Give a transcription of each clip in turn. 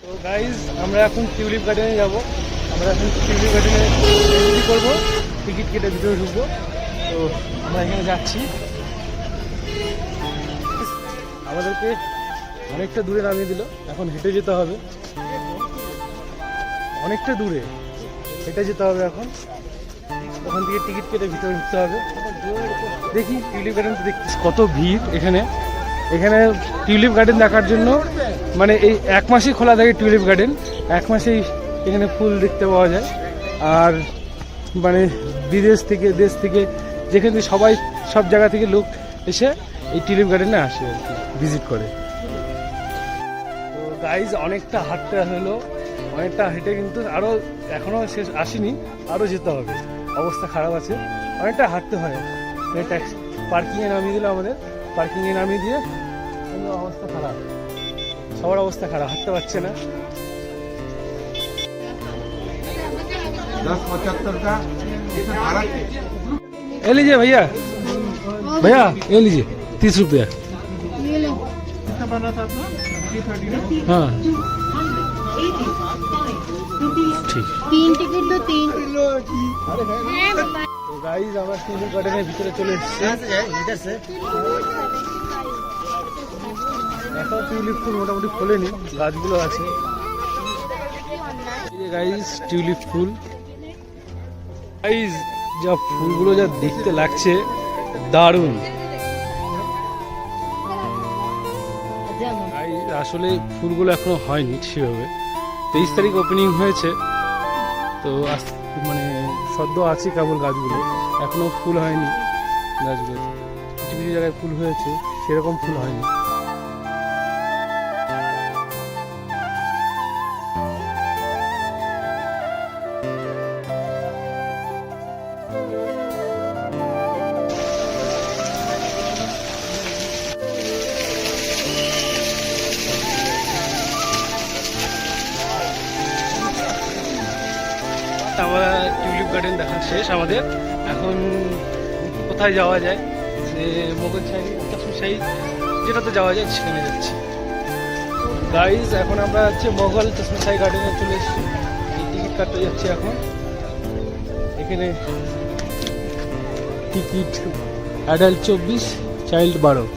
তো গাইজ আমরা এখন টিউলিপ গার্ডেনে যাব। আমরা এখন টিউলিপ গার্ডেনে এন্ট্রি করবো, টিকিট কেটে ভিতরে ঢুকবো। তো আমরা এখানে যাচ্ছি। আমাদেরকে অনেকটা দূরে নামিয়ে দিল, এখন হেঁটে যেতে হবে। অনেকটা দূরে হেঁটে যেতে হবে এখন। ওখান থেকে টিকিট কেটে ভিতরে ঢুকতে হবে। দেখি টিউলিপ গার্ডেন তো দেখতে কত ভিড় এখানে। এখানে টিউলিপ গার্ডেন দেখার জন্য মানে এই এক মাসেই খোলা থাকে টিউলিপ গার্ডেন। এক মাসেই এখানে ফুল দেখতে পাওয়া যায়। আর মানে বিদেশ থেকে, দেশ থেকে, যেখানে সবাই সব জায়গা থেকে লোক এসে এই টিউলিপ গার্ডেনে আসে আর কি, ভিজিট করে। তো গাইজ অনেকটা হাঁটতে হলো, অনেকটা হেঁটে কিন্তু আরও এখনও শেষ আসেনি, আরও যেতে হবে। অবস্থা খারাপ আছে, অনেকটা হাঁটতে হয়। ট্যাক্সি পার্কিংয়ে নামিয়ে দিল আমাদের, পার্কিংয়ে নামিয়ে দিয়ে কিন্তু অবস্থা খারাপ, সবার অবস্থা খারাপ, হাঁটতে পারছে না। 10-75 का भाड़ा। ये लीजिए भैया, भैया ये लीजिए 30 रुपया। कितना बना था अपना? 330 हाँ ठीक। 3 टिकट दो 3। তো গাইজ আমরা টিউলিপ গার্ডেনের ভিতরে চলে এসেছি। এখন টিউলিপ ফুল মোটামুটি ফোলেনি, গাছগুলো আছে। গাইজ টিউলিপ ফুল, গাইজ যা ফুলগুলো যা দেখতে লাগছে দারুণ। গাইজ আসলে ফুলগুলো এখনো হয়নি সেভাবে। 23 তারিখ ওপেনিং হয়েছে, তো মানে সদ্য আছে কেবল গাছগুলো, এখনো ফুল হয়নি গাছগুলোতে। কিছু কিছু জায়গায় ফুল হয়েছে, সেরকম ফুল হয়নি। আমরা টিউলিপ গার্ডেন দেখা শেষ আমাদের। এখন কোথায় যাওয়া যায়, সে মোগলশাহী, চশমাশাহী, যেটাতে যাওয়া যায় সেখানে যাচ্ছি। গাইজ এখন আমরা হচ্ছে মোগল চশমাশাহী গার্ডেনে চলে এসেছি। টিকিট কাটতে যাচ্ছি এখন। এখানে টিকিট অ্যাডাল্ট 24, চাইল্ড 12।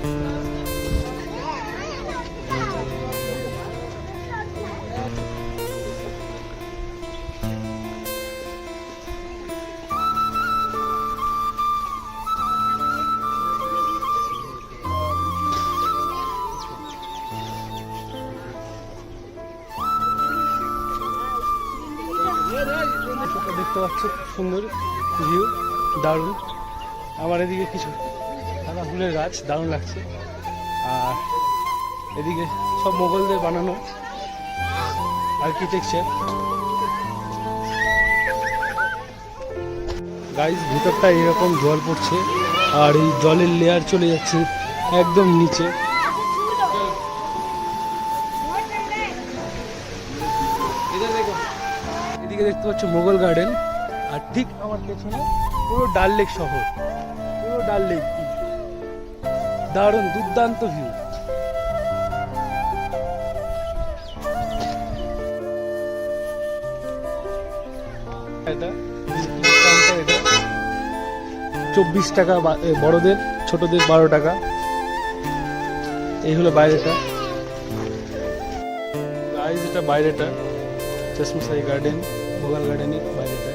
দেখতে পাচ্ছ খুব সুন্দর ভিউ, দারুণ। আমার এদিকে কিছু সাদা ফুলের গাছ, দারুণ লাগছে। আর এদিকে সব মোগলদের বানানো আর্কিটেকচার। গাইজ ভিতরটা এরকম জল পড়ছে, আর এই জলের লেয়ার চলে যাচ্ছে একদম নিচে। এদিকে দেখতে পাচ্ছ মোগল গার্ডেন, আর ঠিক আমার পেছনে পুরো ডাল লেক শহর, পুরো ডাল লেক। দারুণ দুর্দান্ত ভিউ। এটা 24 টাকা বড়দের, ছোটদের 12 টাকা। এই হলো বাইরেটা, গাইজ এটা বাইরেটা চশমাশাহী গার্ডেন, মোগল গার্ডেনের বাইরেটা।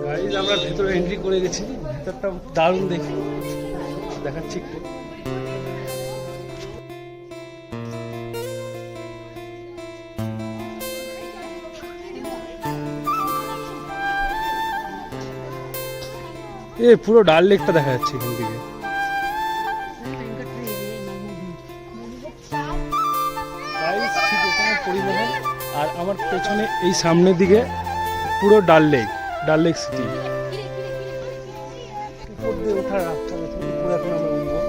গাইজ আমরা ভেতরে এন্ট্রি করে গেছি, ভেতরটা দারুণ দেখি, দেখাচ্ছি একটু। এ পুরো ডাল লেকটা দেখা যাচ্ছে এখান থেকে। গাইজ ঠিক এখানে পরিবহন, আর আমার পেছনে এই সামনের দিকে পুরো ডাল লেক, ডাল লেক সিটি। উপর দিয়ে ওঠার রাস্তা আছে, উপরে এখন আমরা উঠবো।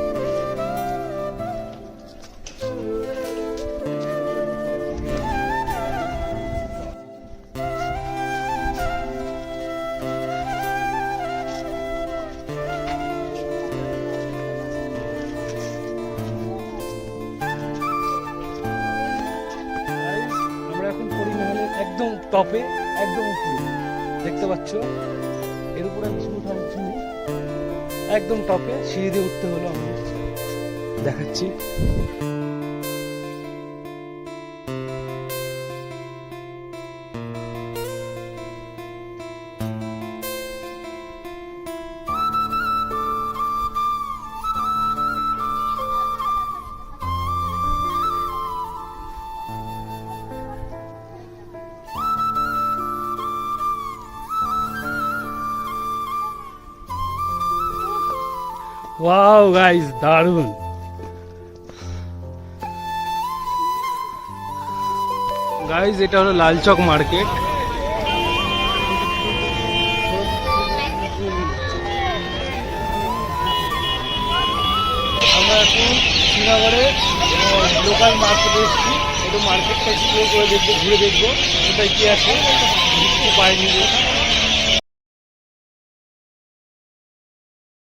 একদম টপে, একদম উপরে দেখতে পাচ্ছ। এর উপরে আমি কিছু উঠার কিছু নেই, একদম টপে সিঁড়ি দিয়ে উঠতে হলো। আমি দেখাচ্ছি। ওয়াও গাইস, দারুণ। গাইস এটা হলো লালচক মার্কেট। আমরা এখন শ্রীনগরে লোকাল মার্কেটে এসেছি। একটু মার্কেটটা এক্সপ্লোর করে দেখবো, ঘুরে দেখবো কোথায় কি আছে, কিছু পাইনি।